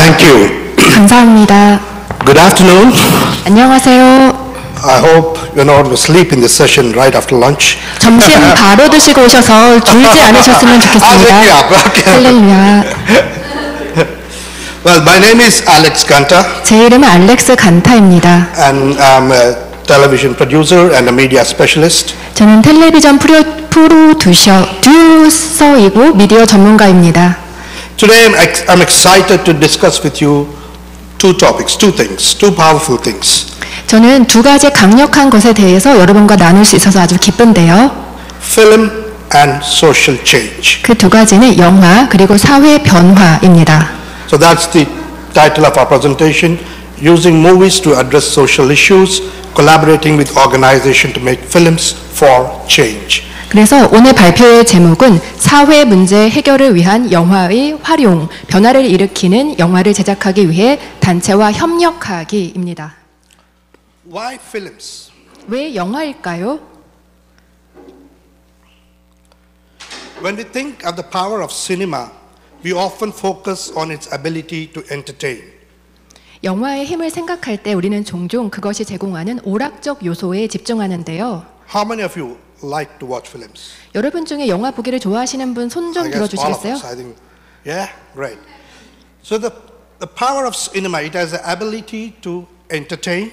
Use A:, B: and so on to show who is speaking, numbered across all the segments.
A: Thank you.
B: 감사합니다.
A: Good afternoon.
B: 안녕하세요.
A: I hope you're not asleep in this session right after lunch.
B: 점심 바로 드시고 오셔서 졸지 않으셨으면 좋겠습니다. 할렐루야.
A: Well, my name is Alex Ganta,
B: 제 이름은 알렉스 간타입니다.
A: and I'm a television producer and a media specialist.
B: 저는 텔레비전 프로듀서이고 미디어 전문가입니다.
A: Today, I'm excited to discuss with you two topics, two things, two powerful things.
B: 저는 두 가지 강력한 것에 대해서 여러분과 나눌 수 있어서 아주 기쁜데요.
A: Film and social change.
B: 그 두 가지는 영화 그리고 사회 변화입니다.
A: So that's the title of our presentation, using movies to address social issues, collaborating with organizations to make films for change.
B: 그래서 오늘 발표의 제목은 사회 문제 해결을 위한 영화의 활용, 변화를 일으키는 영화를 제작하기 위해 단체와 협력하기입니다.
A: Why films?
B: 왜 영화일까요?
A: When we think of the power of cinema, we often focus on its ability to entertain.
B: 영화의 힘을 생각할 때 우리는 종종 그것이 제공하는 오락적 요소에 집중하는데요.
A: How many of you like to watch films?
B: 여러분 중에 영화 보기를 좋아하시는 분 손 좀
A: I guess all of
B: 들어주시겠어요?
A: us, I think. Yeah, great. So the power of cinema, it has the ability to entertain.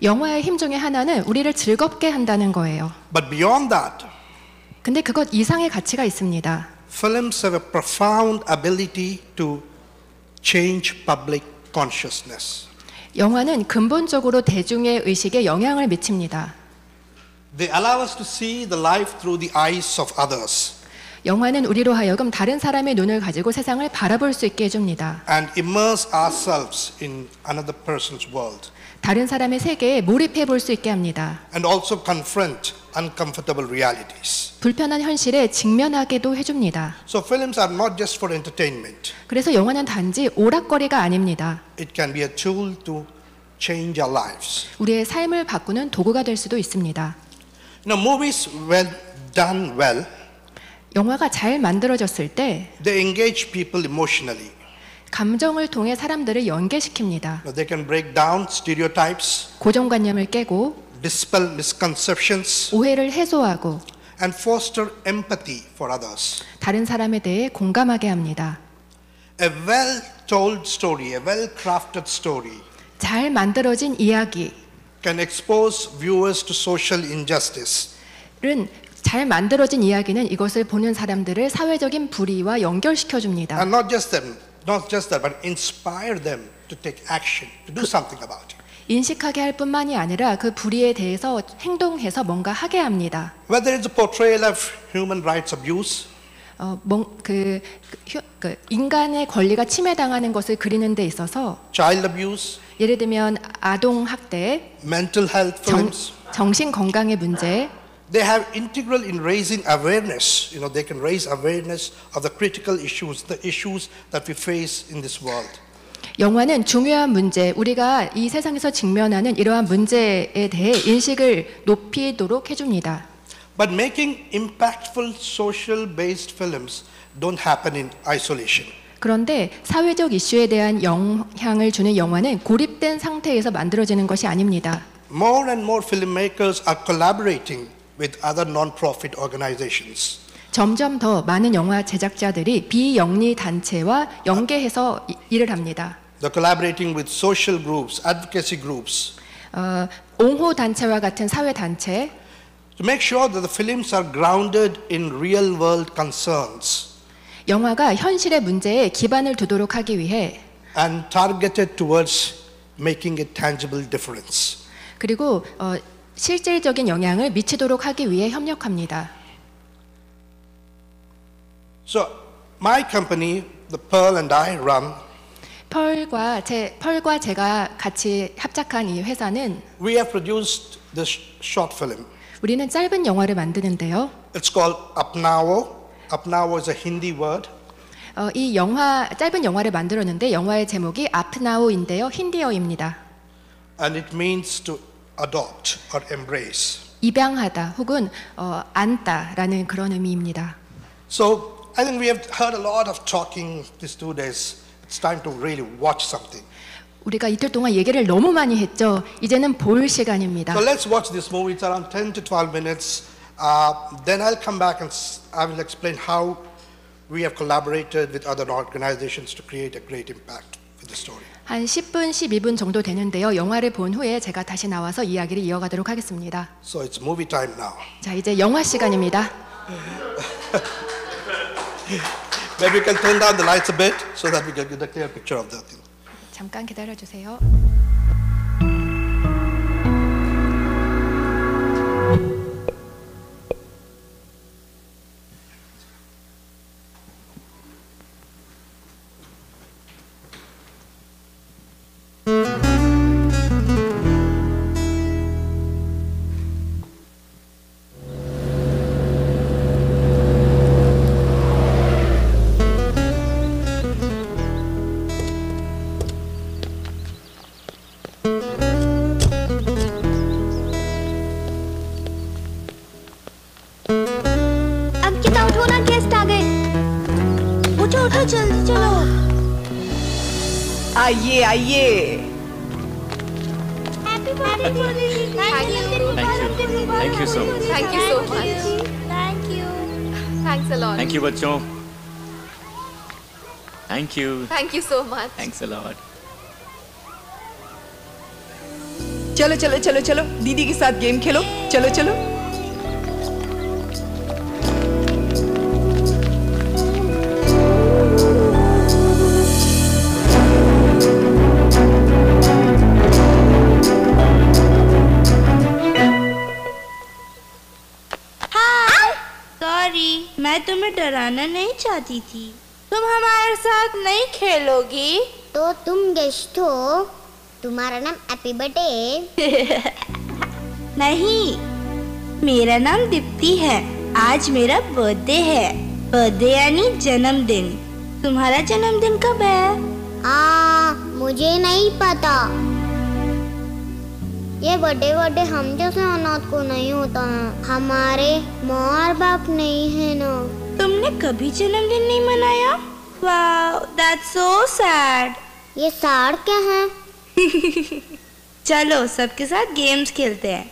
B: 영화의 힘 중에 하나는 우리를 즐겁게 한다는 거예요.
A: But beyond that,
B: 근데 그것 이상의 가치가 있습니다.
A: films have a profound ability to change public consciousness.
B: 영화는 근본적으로 대중의 의식에 영향을 미칩니다.
A: They allow us to see the life through the eyes of others
B: 영화는 우리로 하여금 다른 사람의 눈을 가지고 세상을 바라볼 수 있게 해줍니다.
A: and immerse ourselves in another person's world.
B: 다른 사람의 세계에 몰입해 볼 수 있게 합니다.
A: And also confront uncomfortable realities.
B: 불편한 현실에 직면하게도 해줍니다.
A: So films are not just for entertainment.
B: 그래서 영화는 단지 오락거리가 아닙니다.
A: It can be a tool to change our lives.
B: 우리의 삶을 바꾸는 도구가 될 수도 있습니다.
A: Now, movies done well,
B: 영화가 잘 만들어졌을 때
A: they engage people emotionally.
B: 감정을 통해 사람들을 연계시킵니다.
A: Now, they can break down stereotypes,
B: 고정관념을 깨고
A: dispel misconceptions,
B: 오해를 해소하고
A: and foster empathy for others.
B: 다른 사람에 대해 공감하게 합니다.
A: A well-told story, a well-crafted story
B: 잘 만들어진 이야기는
A: can expose viewers to social injustice.
B: 잘 만들어진 이야기는 이것을 보는 사람들을 사회적인 불의와 연결시켜 줍니다.
A: And not just that, but inspire them to take action, to do something about it.
B: 인식하게 할 뿐만이 아니라 그 불의에 대해서 행동해서 뭔가 하게 합니다.
A: Whether it's a portrayal of human rights abuse,
B: 인간의 권리가 침해당하는 것을 그리는 데 있어서
A: child abuse,
B: 예를 들면 아동 학대,
A: mental health films,
B: 정신 건강의 문제,
A: they have integral in raising awareness. You know, they can raise awareness of the critical issues, the issues that we face in this world.
B: 영화는 중요한 문제, 우리가 이 세상에서 직면하는 이러한 문제에 대해 인식을 높이도록 해줍니다.
A: But making impactful social-based films don't happen in isolation.
B: 그런데 사회적 이슈에 대한 영향을 주는 영화는 고립된 상태에서 만들어지는 것이 아닙니다.
A: More and more filmmakers are collaborating with other non-profit organizations.
B: 점점 더 많은 영화 제작자들이 비영리 단체와 연계해서 일을 합니다.
A: They're collaborating with social groups, advocacy groups,
B: 옹호 단체와 같은 사회 단체,
A: to make sure that the films are grounded in real-world concerns
B: 영화가 현실의 문제에 기반을 두도록 하기 위해
A: and targeted towards making a tangible difference.
B: 그리고 실질적인 영향을 미치도록 하기 위해 협력합니다.
A: So, my company, the Pearl and I run,
B: 펄과 제가 같이 합작한 이 회사는
A: we have produced this short film.
B: 우리는 짧은 영화를 만드는데요.
A: It's called Apnao. Apnao is a Hindi word.
B: 이 짧은 영화를 만들었는데 영화의 제목이 아프나오인데요. 힌디어입니다.
A: And it means to adopt or embrace.
B: 입양하다 혹은 안다라는 그런 의미입니다.
A: So I think we have heard a lot of talking these 2 days It's time to really watch something.
B: 우리가 이틀 동안 얘기를 너무 많이 했죠. 이제는 볼 시간입니다.
A: So let's watch this movie. It's around 10 to 12 minutes. Then I'll come back and I will explain how we have collaborated with other organizations to create a great impact with the story.
B: 한 10분, 12분 정도 되는데요. 영화를 본 후에 제가 다시 나와서 이야기를 이어가도록 하겠습니다.
A: So it's movie time now.
B: 자, 이제 영화 시간입니다.
A: Maybe we can turn down the lights a bit so that we can get a clear picture of the thing.
B: 잠깐 기다려 주세요.
C: आइए आइए
D: Thank you so much.
E: Thank you so much.
F: Thank you.
E: Thanks a lot.
D: Thank you बच्चों. Thank you.
E: Thank you so much.
D: Thanks a lot.
C: चलो चलो चलो चलो दीदी के साथ गेम खेलो चलो चलो
F: सॉरी मैं तुम्हें डराना नहीं चाहती थी तुम हमारे साथ नहीं खेलोगी
G: तो तुम गेस्ट हो तुम्हारा नाम हैप्पी बर्थडे
F: नहीं मेरा नाम दीप्ति है आज मेरा बर्थडे है बर्थडे यानी जन्मदिन तुम्हारा जन्मदिन कब है
G: मुझे नहीं पता ये बर्थडे हम जैसे अनाथ को नहीं होता है हमारे माँ और बाप नहीं है ना
F: तुमने कभी जन्मदिन नहीं मनाया वाओ दैट्स सो सैड
G: ये सैड क्या है
F: चलो सबके साथ गेम्स खेलते हैं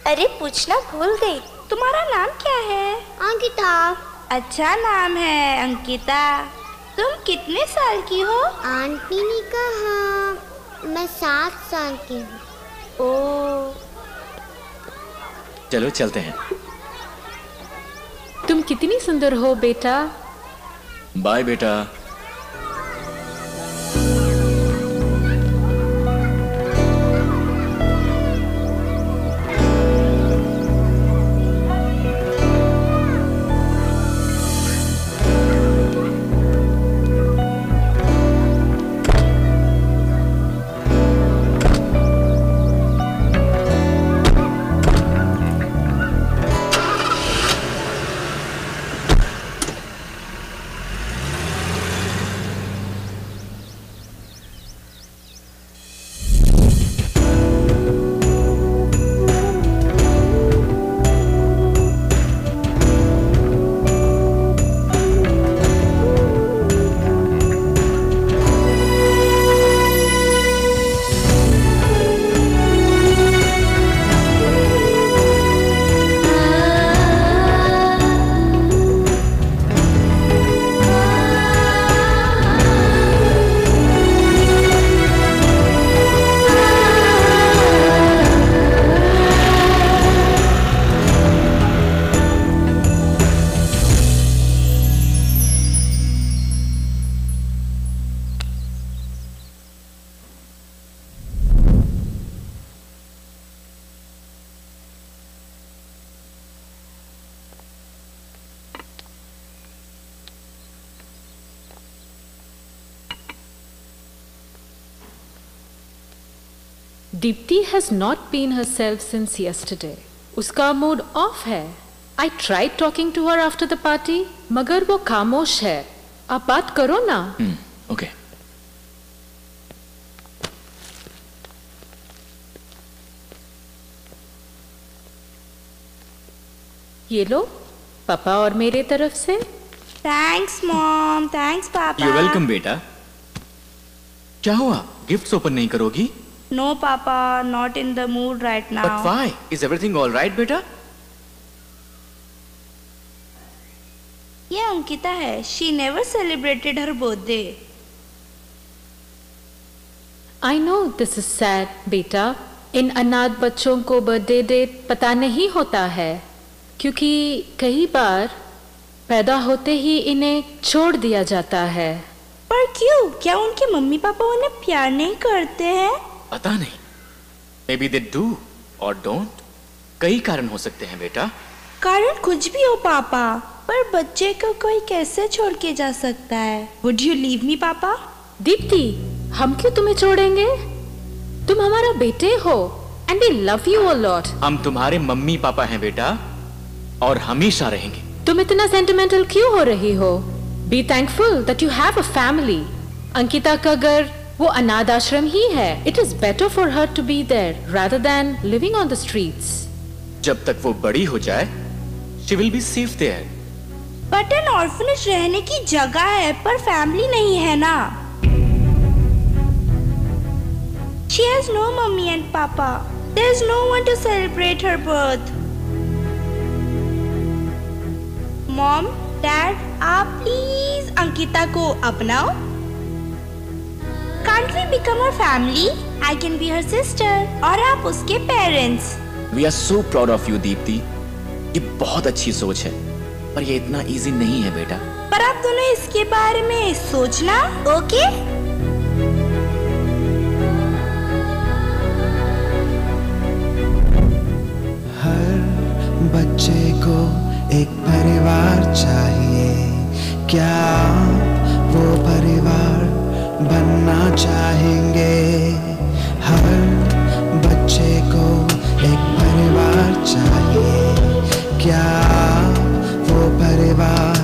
F: अरे पूछना भूल गई तुम्हारा नाम क्या है
G: अंकिता
F: अच्छा नाम है अंकिता तुम कितने साल की हो
G: आंटी ने कहा मैं 7 साल की हूँ
F: ओ
D: चलो चलते हैं
E: तुम कितनी सुंदर हो बेटा
D: बाय बेटा
E: Deepti has not been herself since yesterday. उसका मूड ऑफ है. I tried talking to her after the party, मगर वो खामोश है. आप बात करो ना.
D: Okay.
E: ये लो, पापा और मेरे तरफ से.
F: थैंक्स मॉम, थैंक्स पापा.
D: You're welcome, बेटा. क्या हुआ? गिफ्ट्स ओपन नहीं करोगी?
F: No papa, not in the mood right now.
D: But why? Is everything all right, बेटा?
F: ये अंकिता है. She never celebrated her birthday.
E: I know this is sad, बेटा. इन अनाथ बच्चों को बर्थडे डेट पता नहीं होता है, क्योंकि कई बार पैदा होते ही इन्हें छोड़ दिया जाता है.
F: पर क्यों? क्या उनके मम्मी पापा उन्हें प्यार नहीं करते हैं?
D: पता नहीं. Maybe they do or don't. कई कारण हो सकते हैं बेटा.
F: कारण कुछ भी हो पापा, पर बच्चे को कोई कैसे छोड़ के जा सकता है? Would you leave me पापा?
E: दीप्ति, हम क्यों तुम्हें छोड़ेंगे? तुम हमारा बेटे हो and we love you a lot.
D: हम तुम्हारे मम्मी पापा हैं बेटा, और हमेशा रहेंगे.
E: तुम इतना सेंटिमेंटल क्यों हो रही हो? Be thankful that you have a family. Ankita का घर वो अनाथ आश्रम ही है. It is better for her to be there rather than living on the streets.
D: जब तक वो बड़ी हो जाए, she will be safe there.
F: But an orphanage रहने की जगह है, पर फैमिली नहीं है ना. She has no mummy and papa. There is no one to celebrate her birth. Mom, Dad, आप प्लीज अंकिता को अपनाओ. Can't we become her family? I can be her sister और आप उसके parents.
D: We are so proud of you, Deepti. ये बहुत अच्छी सोच है, पर ये इतना इजी नहीं है बेटा.
F: पर आप दोनों इसके बारे में सोचना, ओके?
H: हर बच्चे को एक परिवार चाहिए. क्या आप वो परिवार बनना चाहेंगे? हर बच्चे को एक परिवार चाहिए. क्या आप वो परिवार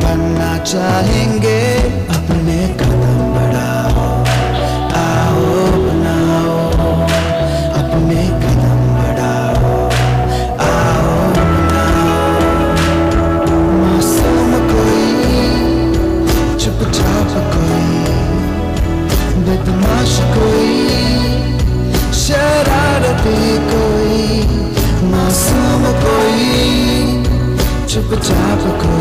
H: बनना चाहेंगे? अपने कदम बढ़ाओ, आओ बनाओ. अपने कदम बढ़ाओ, आओ बनाओ. मासूम कोई, चुपचाप कोई, बदमाश कोई, शरारती कोई. मासूम कोई, चुपचाप कोई,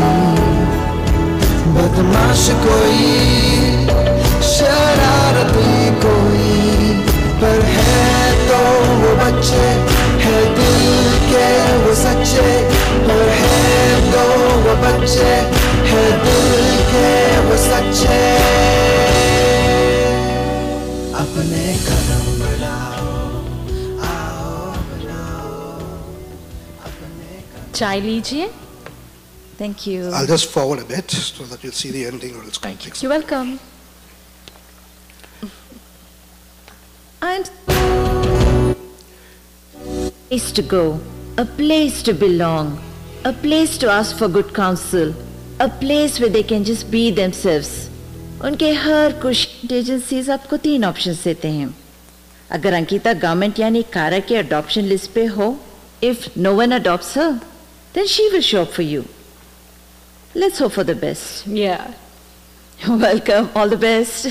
H: बदमाश कोई, शरारती कोई. पर है तो वो बच्चे, है दिल के वो सच्चे. पर है तो वो बच्चे, है दिल के वो सच्चे. अपने कदम बढ़ाओ, आओ बनाओ. अपने कदम.
E: चाय लीजिए.
C: Thank you.
A: I'll just forward a bit so that you'll see the ending or else
D: Thank you.
E: You're welcome.
C: And
I: place to go, a place to belong, a place to ask for good counsel, a place where they can just be themselves. उनके हर कुछ एजेंसीज आपको 3 ऑप्शंस देते हैं. अगर अंकिता गवर्नमेंट यानी कारा के adoption list पे हो, if no one adopts her, then she will show up for you. Let's hope for the best.
E: Yeah.
I: Welcome, all the best.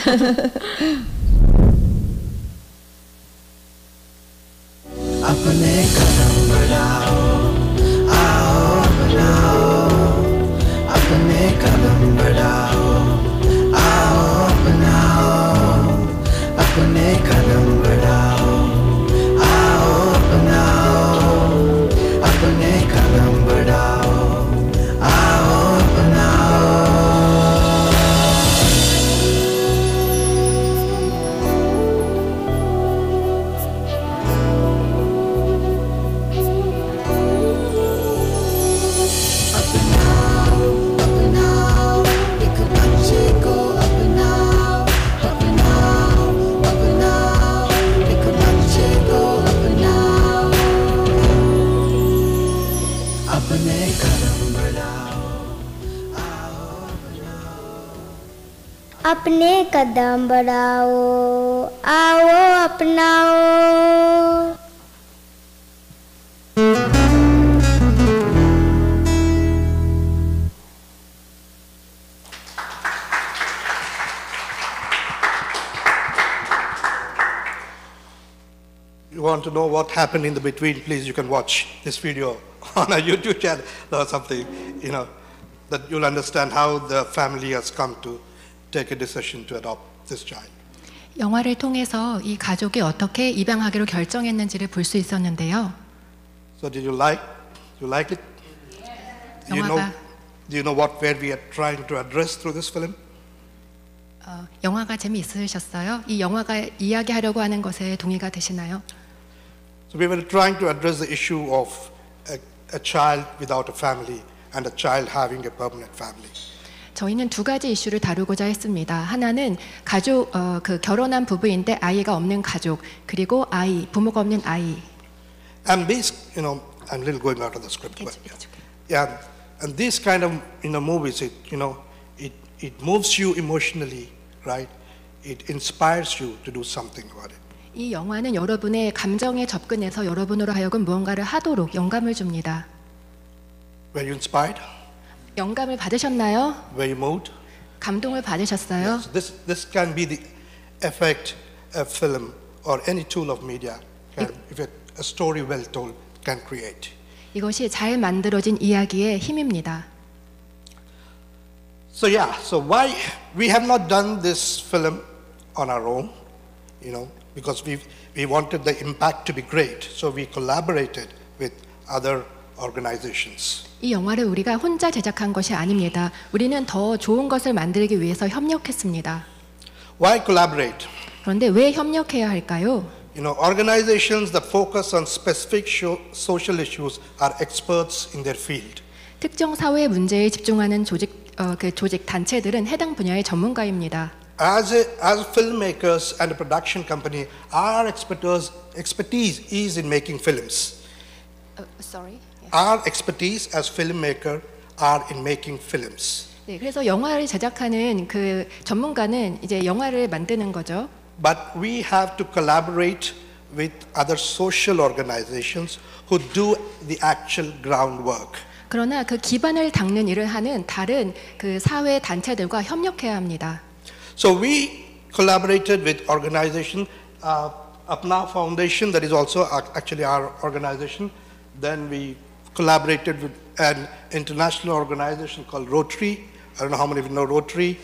H: अपने कदम बढ़ाओ, आओ बनाओ. अपने कदम बढ़ाओ, आओ बनाओ. अपने कदम बढ़ाओ, आओ बनाओ. अपने कदम बढ़ाओ, आओ बनाओ.
G: अपने कदम बढ़ाओ आओ अपनाओ
A: You want to know what happened in the between, please, you can watch this video on our YouTube channel or something, you know, that you'll understand how the family has come to take a decision to adopt this child.
B: 영화를 통해서 이 가족이 어떻게 입양하기로 결정했는지를 볼 수 있었는데요.
A: So did you like it? Do you know where we are trying to address through this film?
B: 영화가 재미있으셨어요? 이 영화가 이야기하려고 하는 것에 동의가 되시나요?
A: So we were trying to address the issue of a child without a family and a child having a permanent family.
B: 저희는 두 가지 이슈를 다루고자 했습니다. 하나는 가족, 그 결혼한 부부인데 아이가 없는 가족, 그리고 아이, 부모가 없는 아이.
A: And this, you know, I'm a little going out of the script, but yeah, and these kind of movies, it moves you emotionally, right? It inspires you to do something about it.
B: 이 영화는 여러분의 감정에 접근해서 여러분으로 하여금 무언가를 하도록 영감을 줍니다.
A: Were you inspired?
B: 영감을 받으셨나요?
A: Were you moved?
B: 감동을 받으셨어요?
A: Yes, this can be the effect a film or any tool of media can, if a story well told, can create.
B: 이것이 잘 만들어진 이야기의 힘입니다.
A: So why we have not done this film on our own, because we wanted the impact to be great. So we collaborated with other organizations.
B: 이 영화를 우리가 혼자 제작한 것이 아닙니다. 우리는 더 좋은 것을 만들기 위해서 협력했습니다.
A: Why collaborate?
B: 그런데 왜 협력해야 할까요?
A: Organizations that focus on specific social issues are experts in their field.
B: 특정 사회 문제에 집중하는 조직 단체들은 해당 분야의 전문가입니다.
A: As filmmakers and a production company, our expertise is in making films.
B: Sorry.
A: Our expertise as filmmaker are in making films.
B: 네, 그래서 영화를 제작하는 그 전문가는 이제 영화를 만드는 거죠.
A: But we have to collaborate with other social organizations who do the actual groundwork.
B: 그러나 그 기반을 닦는 일을 하는 다른 그 사회 단체들과 협력해야 합니다.
A: So we collaborated with organization, Apna Foundation, that is also actually our organization. Then we collaborated with an international organization called Rotary. I don't know how many of you know Rotary.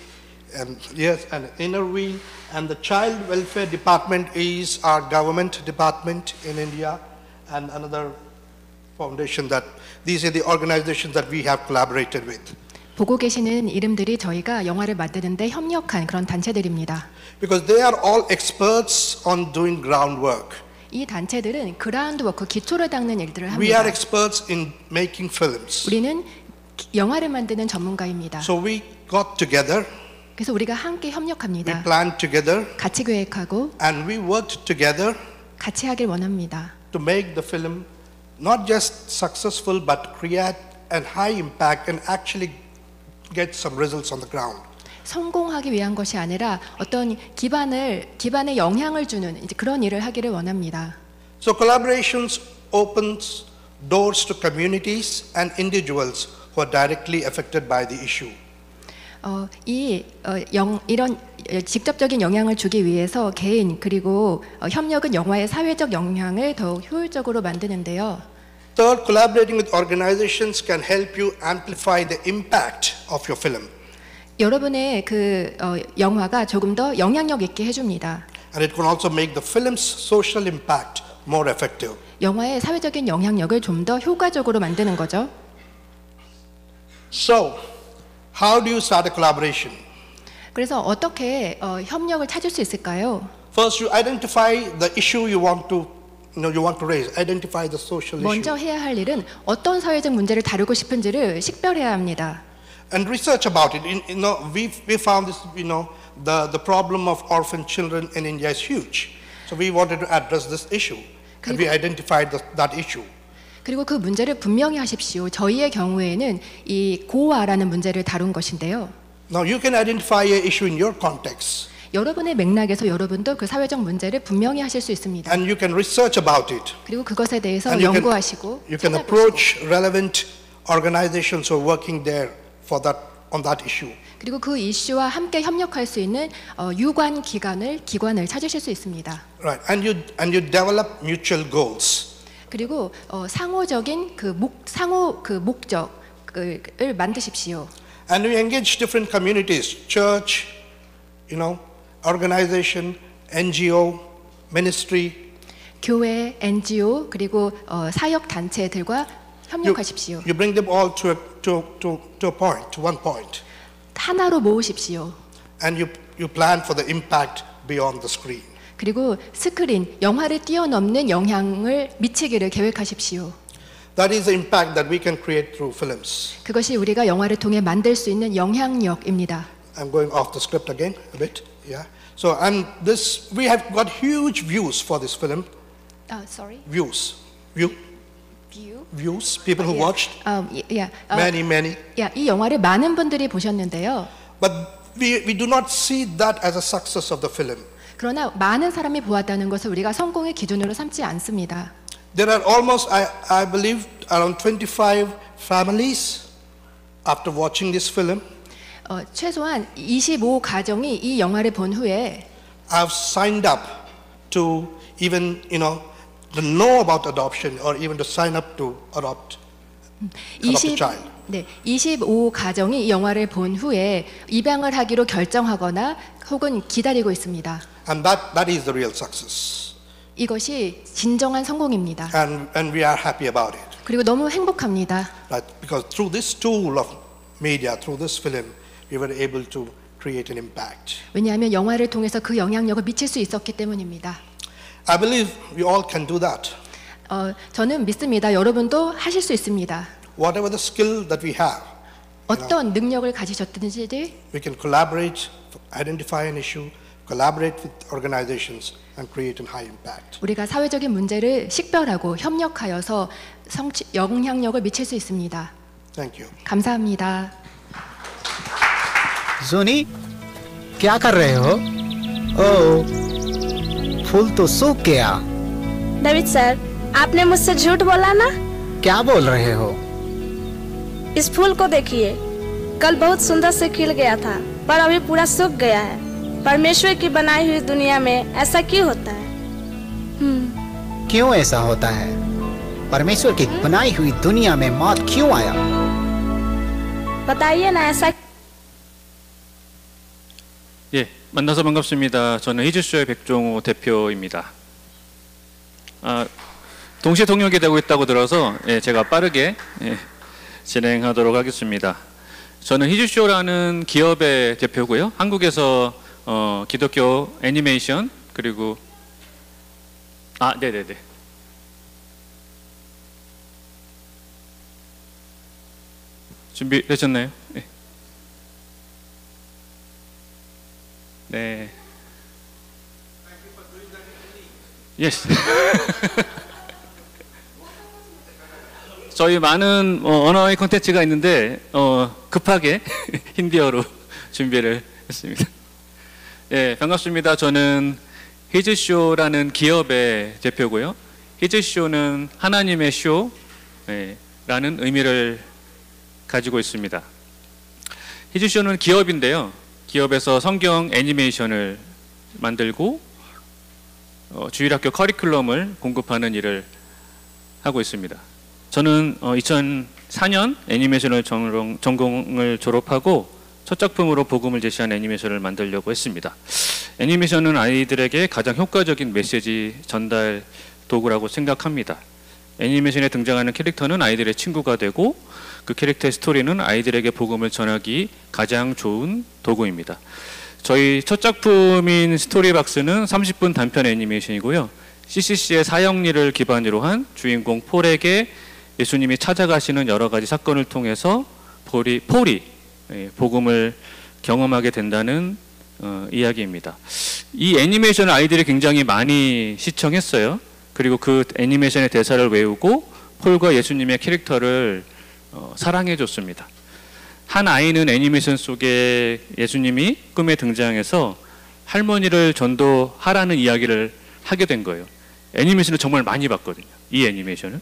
A: And yes, and Innerwheel. And the Child Welfare Department is our government department in India. And another foundation these are the organizations that we have collaborated with.
B: 보고 계시는 이름들이 저희가 영화를 만드는데 협력한 그런 단체들입니다.
A: Because they are all experts on doing groundwork.
B: 이 단체들은 그라운드워크, 기초를 닦는 일들을 합니다.
A: We are experts in making films.
B: 우리는 영화를 만드는 전문가입니다.
A: So we got together.
B: 그래서 우리가 함께 협력합니다.
A: We planned together.
B: 같이 계획하고
A: And we worked together.
B: 같이 하길 원합니다.
A: To make the film not just successful, but create an high impact and actually get some results on the ground.
B: 성공하기 위한 것이 아니라 어떤 기반에 영향을 주는 이제 그런 일을 하기를 원합니다.
A: So collaborations opens doors to communities and individuals who are directly affected by the issue.
B: 이런 직접적인 영향을 주기 위해서 개인 그리고 협력은 영화의 사회적 영향을 더욱 효율적으로 만드는데요.
A: Third, collaborating with organizations can help you amplify the impact of your film.
B: 여러분의 그 영화가 조금 더 영향력 있게 해줍니다.
A: And it can also make the film's social impact more effective.
B: 영화의 사회적인 영향력을 좀 더 효과적으로 만드는 거죠.
A: So, how do you start a collaboration?
B: 그래서 어떻게 협력을 찾을 수 있을까요?
A: First, you identify the issue you want to raise. Identify the social issue.
B: 먼저 해야 할 일은 어떤 사회적 문제를 다루고 싶은지를 식별해야 합니다.
A: And research about it. We found this. The problem of orphan children in India is huge. So we wanted to address this issue, and we identified that issue.
B: 그리고 그 문제를 분명히 하십시오. 저희의 경우에는 이 고아라는 문제를 다룬 것인데요.
A: Now you can identify an issue in your context
B: 여러분의 맥락에서 여러분도 그 사회적 문제를 분명히 하실 수 있습니다.
A: and you can research about it.
B: 그리고 그것에 대해서
A: And
B: 연구하시고
A: you can
B: 찾아보시고
A: approach relevant organizations who are working there for on that issue.
B: 그리고 그 이슈와 함께 협력할 수 있는 유관 기관을 찾으실 수 있습니다.
A: Right, and you develop mutual goals.
B: 그리고 상호적인 상호 목적을 만드십시오.
A: And we engage different communities, church, organization, NGO, ministry.
B: 교회, NGO 그리고 사역 단체들과 협력하십시오.
A: You bring them all to a point, to one point.
B: 하나로 모으십시오.
A: And you plan for the impact beyond the screen.
B: 그리고 스크린, 영화를 뛰어넘는 영향을 미치기를 계획하십시오.
A: That is the impact that we can create through films.
B: 그것이 우리가 영화를 통해 만들 수 있는 영향력입니다.
A: I'm going off the script again a bit. Yeah. So we have got huge views for this film.
B: Sorry.
A: Views.
B: View.
A: Views. People who watched. Many.
B: 이 영화를 많은 분들이 보셨는데요.
A: But we do not see that as a success of the film.
B: 그러나 많은 사람이 보았다는 것을 우리가 성공의 기준으로 삼지 않습니다.
A: There are almost, I believe, around 25 families after watching this film.
B: 최소한 25가정이 이 영화를 본 후에
A: have signed up to even, to know about adoption or even to sign up to adopt a child.
B: 25가정이 이 영화를 본 후에 입양을 하기로 결정하거나 혹은 기다리고 있습니다.
A: And that is the real success.
B: 이것이 진정한 성공입니다.
A: And we are happy about it.
B: 그리고 너무 행복합니다.
A: Right? Because through this tool of media, through this film, we were able to create an impact.
B: 왜냐하면 영화를 통해서 그 영향력을 미칠 수 있었기 때문입니다.
A: I believe we all can do that.
B: 저는 믿습니다. 여러분도 하실 수 있습니다.
A: Whatever the skill that we have,
B: 어떤 능력을 가지셨든지
A: we can collaborate, identify an issue, collaborate with organizations and create a high impact.
B: 우리가 사회적인 문제를 식별하고 협력하여서 영향력을 미칠 수 있습니다.
A: Thank you.
B: 감사합니다.
J: जोनी क्या कर रहे हो? ओह, फूल तो सूख गया।
K: David sir, आपने मुझसे झूठ बोला ना?
J: क्या बोल रहे हो?
K: इस फूल को देखिए, कल बहुत सुंदर से खिल गया था, पर अभी पूरा सूख गया है। परमेश्वर की बनाई हुई दुनिया में ऐसा क्यों होता है?
J: क्यों ऐसा होता है? परमेश्वर की बनाई हुई दुनिया में मौत क्यों आया?
K: बताइए ना ऐसा।
L: 예, 만나서 반갑습니다. 저는 히즈쇼의 백종호 대표입니다. 동시에 통역이 되고 있다고 들어서 제가 빠르게 진행하도록 하겠습니다. 저는 히즈쇼라는 기업의 대표고요. 한국에서 기독교 애니메이션 그리고 네네네. 준비되셨나요? 네. 네. Yes. 저희 많은 언어의 콘텐츠가 있는데 급하게 힌디어로 준비를 했습니다. 예, 반갑습니다. 저는 히즈쇼라는 기업의 대표고요. 히즈쇼는 하나님의 쇼라는 의미를 가지고 있습니다. 히즈쇼는 기업인데요. 기업에서 성경 애니메이션을 만들고 주일학교 커리큘럼을 공급하는 일을 하고 있습니다. 저는 2004년 애니메이션을 전공을 졸업하고 첫 작품으로 복음을 제시한 애니메이션을 만들려고 했습니다. 애니메이션은 아이들에게 가장 효과적인 메시지 전달 도구라고 생각합니다. 애니메이션에 등장하는 캐릭터는 아이들의 친구가 되고 그 캐릭터의 스토리는 아이들에게 복음을 전하기 가장 좋은 도구입니다. 저희 첫 작품인 스토리박스는 30분 단편 애니메이션이고요. CCC의 사형리를 기반으로 한 주인공 폴에게 예수님이 찾아가시는 여러 가지 사건을 통해서 폴이 복음을 경험하게 된다는 이야기입니다. 이 애니메이션을 아이들이 굉장히 많이 시청했어요. 그리고 그 애니메이션의 대사를 외우고 폴과 예수님의 캐릭터를 사랑해 줬습니다. 한 아이는 애니메이션 속에 예수님이 꿈에 등장해서 할머니를 전도하라는 이야기를 하게 된 거예요. 애니메이션을 정말 많이 봤거든요. 이 애니메이션을.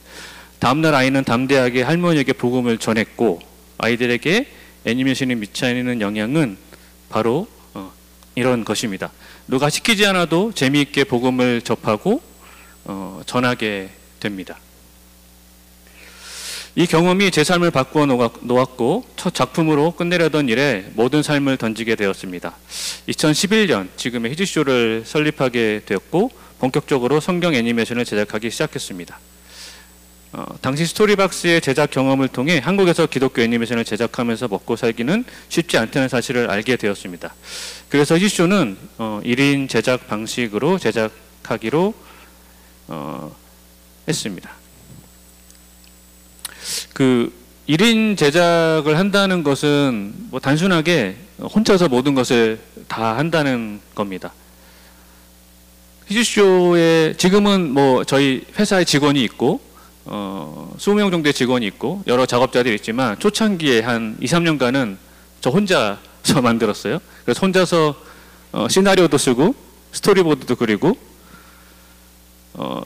L: 다음날 아이는 담대하게 할머니에게 복음을 전했고, 아이들에게 애니메이션이 미치는 영향은 바로 이런 것입니다. 누가 시키지 않아도 재미있게 복음을 접하고 전하게 됩니다. 이 경험이 제 삶을 바꾸어 놓았고 첫 작품으로 끝내려던 일에 모든 삶을 던지게 되었습니다. 2011년 지금의 히즈쇼를 설립하게 되었고 본격적으로 성경 애니메이션을 제작하기 시작했습니다. 당시 스토리박스의 제작 경험을 통해 한국에서 기독교 애니메이션을 제작하면서 먹고 살기는 쉽지 않다는 사실을 알게 되었습니다. 그래서 히즈쇼는 1인 제작 방식으로 제작하기로 했습니다. 그 1인 제작을 한다는 것은 뭐 단순하게 혼자서 모든 것을 다 한다는 겁니다. 히즈쇼에 지금은 뭐 저희 회사에 직원이 있고 20명 정도의 직원이 있고 여러 작업자들이 있지만 초창기에 한 2, 3년간은 저 혼자서 만들었어요. 그래서 혼자서 시나리오도 쓰고 스토리보드도 그리고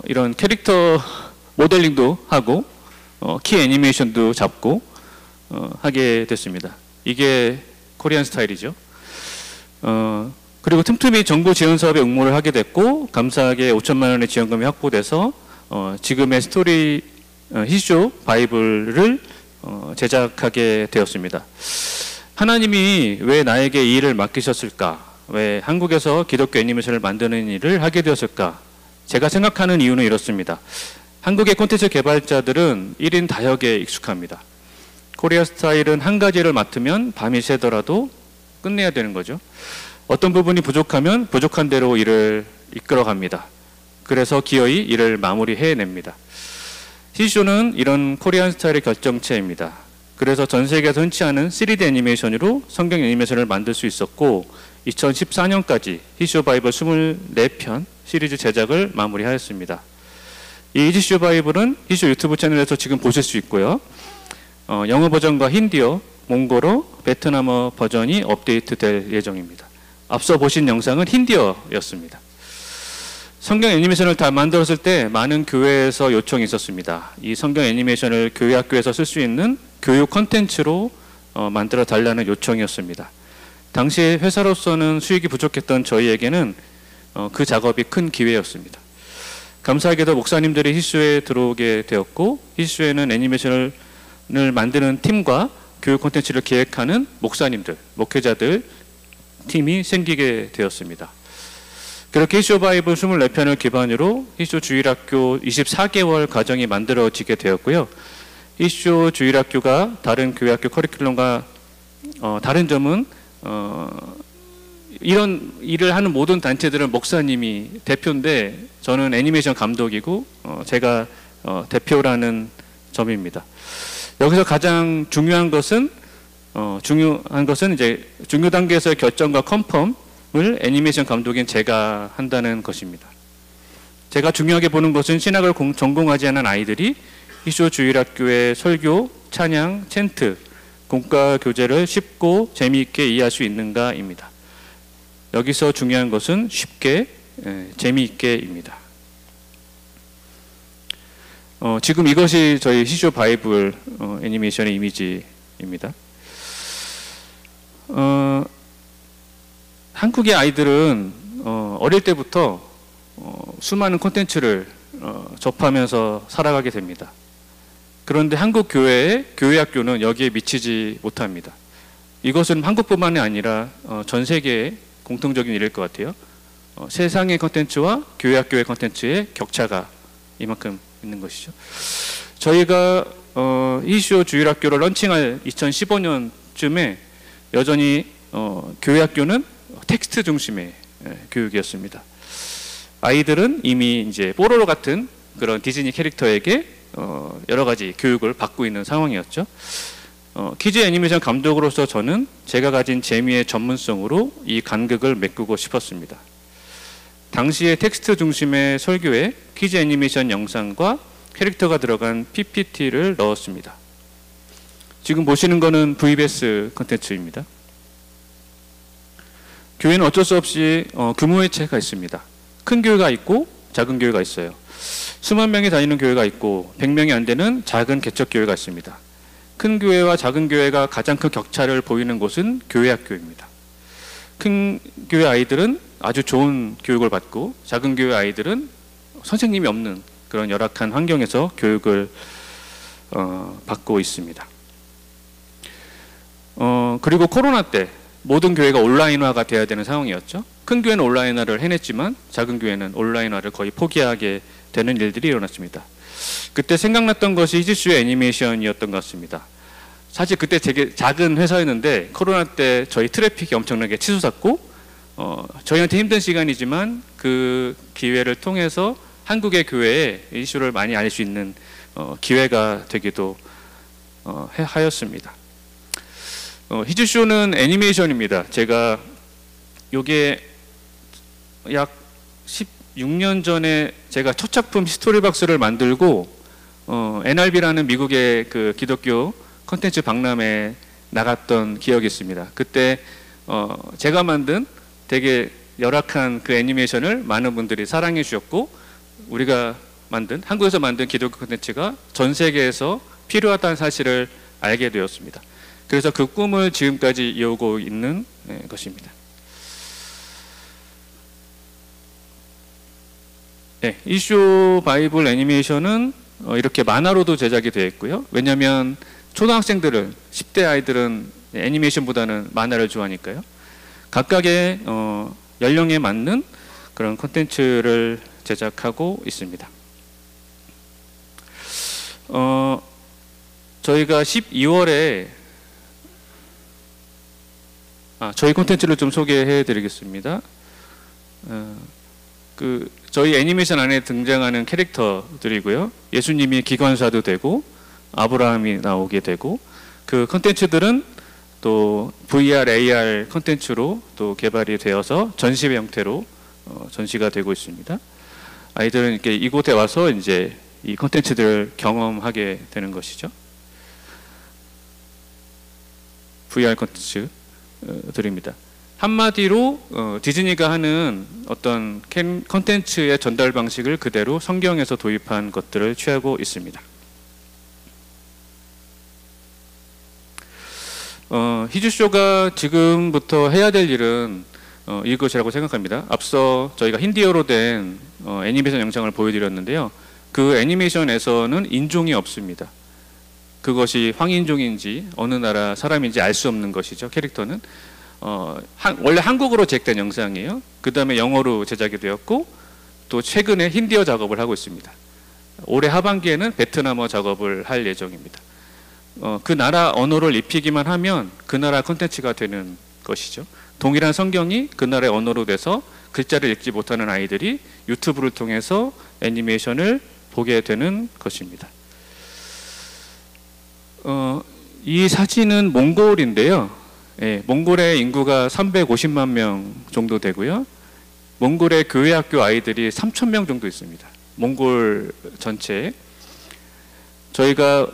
L: 이런 캐릭터 모델링도 하고 키 애니메이션도 잡고 하게 됐습니다. 이게 코리안 스타일이죠. 그리고 틈틈이 정부 지원 사업에 응모를 하게 됐고 감사하게 5천만 원의 지원금이 확보돼서 지금의 스토리 히즈쇼 바이블을 제작하게 되었습니다. 하나님이 왜 나에게 이 일을 맡기셨을까? 왜 한국에서 기독교 애니메이션을 만드는 일을 하게 되었을까? 제가 생각하는 이유는 이렇습니다. 한국의 콘텐츠 개발자들은 1인 다역에 익숙합니다. 코리아 스타일은 한 가지를 맡으면 밤이 새더라도 끝내야 되는 거죠. 어떤 부분이 부족하면 부족한 대로 일을 이끌어갑니다. 그래서 기어이 일을 마무리해냅니다. 히즈쇼는 이런 코리안 스타일의 결정체입니다. 그래서 전 세계에서 흔치 않은 3D 애니메이션으로 성경 애니메이션을 만들 수 있었고 2014년까지 히즈쇼 바이블 24편 시리즈 제작을 마무리하였습니다. 이 히즈쇼 바이블은 히즈쇼 유튜브 채널에서 지금 보실 수 있고요. 영어 버전과 힌디어, 몽골어, 베트남어 버전이 업데이트될 예정입니다. 앞서 보신 영상은 힌디어였습니다. 성경 애니메이션을 다 만들었을 때 많은 교회에서 요청이 있었습니다. 이 성경 애니메이션을 교회 학교에서 쓸 수 있는 교육 콘텐츠로 만들어 달라는 요청이었습니다. 당시 회사로서는 수익이 부족했던 저희에게는 그 작업이 큰 기회였습니다. 감사하게도 목사님들이 히즈쇼에 들어오게 되었고 히즈쇼에는 애니메이션을 만드는 팀과 교육 콘텐츠를 기획하는 목사님들, 목회자들 팀이 생기게 되었습니다. 그렇게 히즈쇼 바이블 24편을 기반으로 히즈쇼 주일학교 24개월 과정이 만들어지게 되었고요. 히즈쇼 주일학교가 다른 교회학교 커리큘럼과 다른 점은 이런 일을 하는 모든 단체들은 목사님이 대표인데 저는 애니메이션 감독이고 제가 대표라는 점입니다. 여기서 가장 중요한 것은 이제 중요 단계에서의 결정과 컨펌을 애니메이션 감독인 제가 한다는 것입니다. 제가 중요하게 보는 것은 신학을 전공하지 않은 아이들이 히즈쇼 주일학교의 설교, 찬양, 챈트, 공과 교재를 쉽고 재미있게 이해할 수 있는가입니다. 여기서 중요한 것은 쉽게, 재미있게입니다. 지금 이것이 저희 히즈쇼 바이블 애니메이션의 이미지입니다. 한국의 아이들은 어릴 때부터 수많은 콘텐츠를 접하면서 살아가게 됩니다. 그런데 한국 교회의 교회학교는 여기에 미치지 못합니다. 이것은 한국뿐만이 아니라 전 세계의 공통적인 일일 것 같아요. 세상의 콘텐츠와 교회학교의 콘텐츠의 격차가 이만큼 있는 것이죠. 저희가 히즈쇼 주일학교를 런칭할 2015년쯤에 여전히 교회학교는 텍스트 중심의 교육이었습니다. 아이들은 이미 이제 뽀로로 같은 그런 디즈니 캐릭터에게 여러 가지 교육을 받고 있는 상황이었죠. 키즈 애니메이션 감독으로서 저는 제가 가진 재미의 전문성으로 이 간극을 메꾸고 싶었습니다. 당시의 텍스트 중심의 설교에 키즈 애니메이션 영상과 캐릭터가 들어간 PPT를 넣었습니다. 지금 보시는 거는 VBS 콘텐츠입니다. 교회는 어쩔 수 없이 규모의 차이가 있습니다. 큰 교회가 있고 작은 교회가 있어요. 수만 명이 다니는 교회가 있고 100명이 안 되는 작은 개척 교회가 있습니다. 큰 교회와 작은 교회가 가장 큰 격차를 보이는 곳은 교회 학교입니다. 큰 교회 아이들은 아주 좋은 교육을 받고 작은 교회 아이들은 선생님이 없는 그런 열악한 환경에서 교육을 받고 있습니다. 그리고 코로나 때 모든 교회가 온라인화가 돼야 되는 상황이었죠. 큰 교회는 온라인화를 해냈지만 작은 교회는 온라인화를 거의 포기하게 되는 일들이 일어났습니다. 그때 생각났던 것이 히즈쇼의 애니메이션이었던 것 같습니다. 사실 그때 되게 작은 회사였는데 코로나 때 저희 트래픽이 엄청나게 치솟았고 저희한테 힘든 시간이지만 그 기회를 통해서 한국의 교회에 이슈를 많이 알릴 수 있는 기회가 되기도 하였습니다. 히즈쇼는 애니메이션입니다. 제가 요게 약 16년 전에 제가 첫 작품 스토리박스를 만들고 NRB라는 미국의 그 기독교 콘텐츠 박람회에 나갔던 기억이 있습니다. 그때 제가 만든 되게 열악한 그 애니메이션을 많은 분들이 사랑해 주셨고 우리가 만든 한국에서 만든 기독교 콘텐츠가 전 세계에서 필요하다는 사실을 알게 되었습니다. 그래서 그 꿈을 지금까지 이어오고 있는 것입니다. 네, 이슈 바이블 애니메이션은 이렇게 만화로도 제작이 되어 있고요. 왜냐하면 초등학생들은 10대 아이들은 애니메이션보다는 만화를 좋아하니까요. 각각의 연령에 맞는 그런 콘텐츠를 제작하고 있습니다. 저희가 12월에 저희 콘텐츠를 좀 소개해 드리겠습니다. 저희 애니메이션 안에 등장하는 캐릭터들이고요. 예수님이 기관사도 되고 아브라함이 나오게 되고 그 콘텐츠들은 또 VR, AR 콘텐츠로 또 개발이 되어서 전시회 형태로 전시가 되고 있습니다. 아이들은 이렇게 이곳에 와서 이제 이 콘텐츠들을 경험하게 되는 것이죠. VR 콘텐츠들입니다. 한마디로 디즈니가 하는 어떤 콘텐츠의 전달 방식을 그대로 성경에서 도입한 것들을 취하고 있습니다. 히즈쇼가 지금부터 해야 될 일은 이것이라고 생각합니다. 앞서 저희가 힌디어로 된 애니메이션 영상을 보여드렸는데요. 그 애니메이션에서는 인종이 없습니다. 그것이 황인종인지 어느 나라 사람인지 알 수 없는 것이죠. 캐릭터는 원래 한국어로 제작된 영상이에요. 그 다음에 영어로 제작이 되었고 또 최근에 힌디어 작업을 하고 있습니다. 올해 하반기에는 베트남어 작업을 할 예정입니다. 그 나라 언어를 입히기만 하면 그 나라 콘텐츠가 되는 것이죠. 동일한 성경이 그 나라의 언어로 돼서 글자를 읽지 못하는 아이들이 유튜브를 통해서 애니메이션을 보게 되는 것입니다. 이 사진은 몽골인데요. 예, 몽골의 인구가 350만 명 정도 되고요. 몽골의 교회 학교 아이들이 3,000명 정도 있습니다. 몽골 전체에. 저희가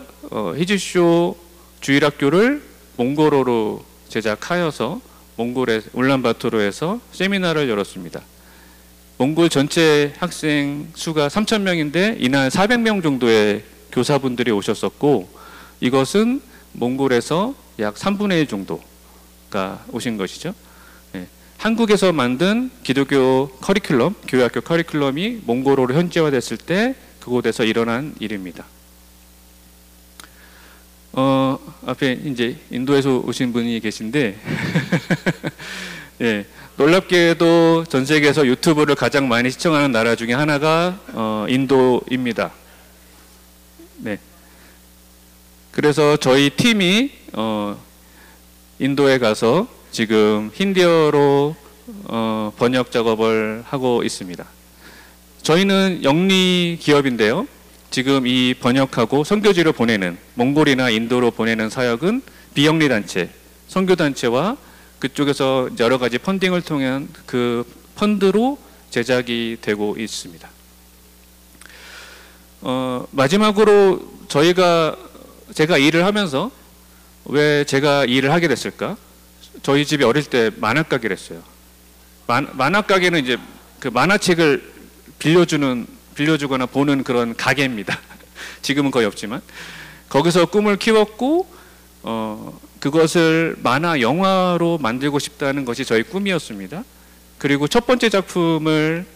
L: 히즈쇼 주일학교를 몽골어로 제작하여서 몽골의 울란바토르에서 세미나를 열었습니다. 몽골 전체 학생 수가 3,000명인데 이날 400명 정도의 교사분들이 오셨었고 이것은 몽골에서 약 3분의 1 정도가 오신 것이죠. 네. 한국에서 만든 기독교 커리큘럼, 교회학교 커리큘럼이 몽골어로 현지화됐을 때 그곳에서 일어난 일입니다. 앞에 이제 인도에서 오신 분이 계신데 예, 놀랍게도 전 세계에서 유튜브를 가장 많이 시청하는 나라 중에 하나가 인도입니다. 네. 그래서 저희 팀이 인도에 가서 지금 힌디어로 번역 작업을 하고 있습니다. 저희는 영리 기업인데요. 지금 이 번역하고 선교지로 보내는 몽골이나 인도로 보내는 사역은 비영리 단체, 선교 단체와 그쪽에서 여러 가지 펀딩을 통한 그 펀드로 제작이 되고 있습니다. 마지막으로 제가 일을 하면서 왜 제가 이 일을 하게 됐을까? 저희 집이 어릴 때 만화가게를 했어요. 만화가게는 이제 그 만화책을 빌려주거나 보는 그런 가게입니다. 지금은 거의 없지만 거기서 꿈을 키웠고 그것을 만화 영화로 만들고 싶다는 것이 저희 꿈이었습니다. 그리고 첫 번째 작품을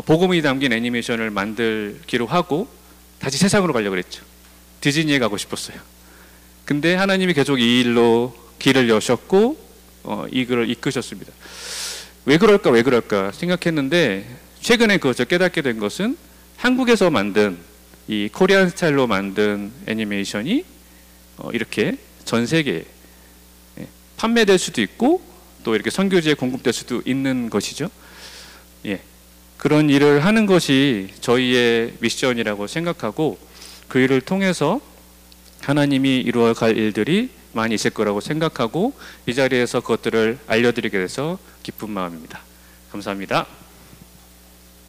L: 복음이 담긴 애니메이션을 만들기로 하고 다시 세상으로 가려고 그랬죠. 디즈니에 가고 싶었어요. 근데 하나님이 계속 이 일로 길을 여셨고 이 글을 이끄셨습니다. 왜 그럴까 생각했는데 최근에 그것을 깨닫게 된 것은 한국에서 만든 이 코리안 스타일로 만든 애니메이션이 이렇게 전 세계에 판매될 수도 있고 또 이렇게 선교지에 공급될 수도 있는 것이죠. 예, 그런 일을 하는 것이 저희의 미션이라고 생각하고 그 일을 통해서 하나님이 이루어갈 일들이 많이 있을 거라고 생각하고 이 자리에서 그것들을 알려드리게 돼서 기쁜 마음입니다. 감사합니다.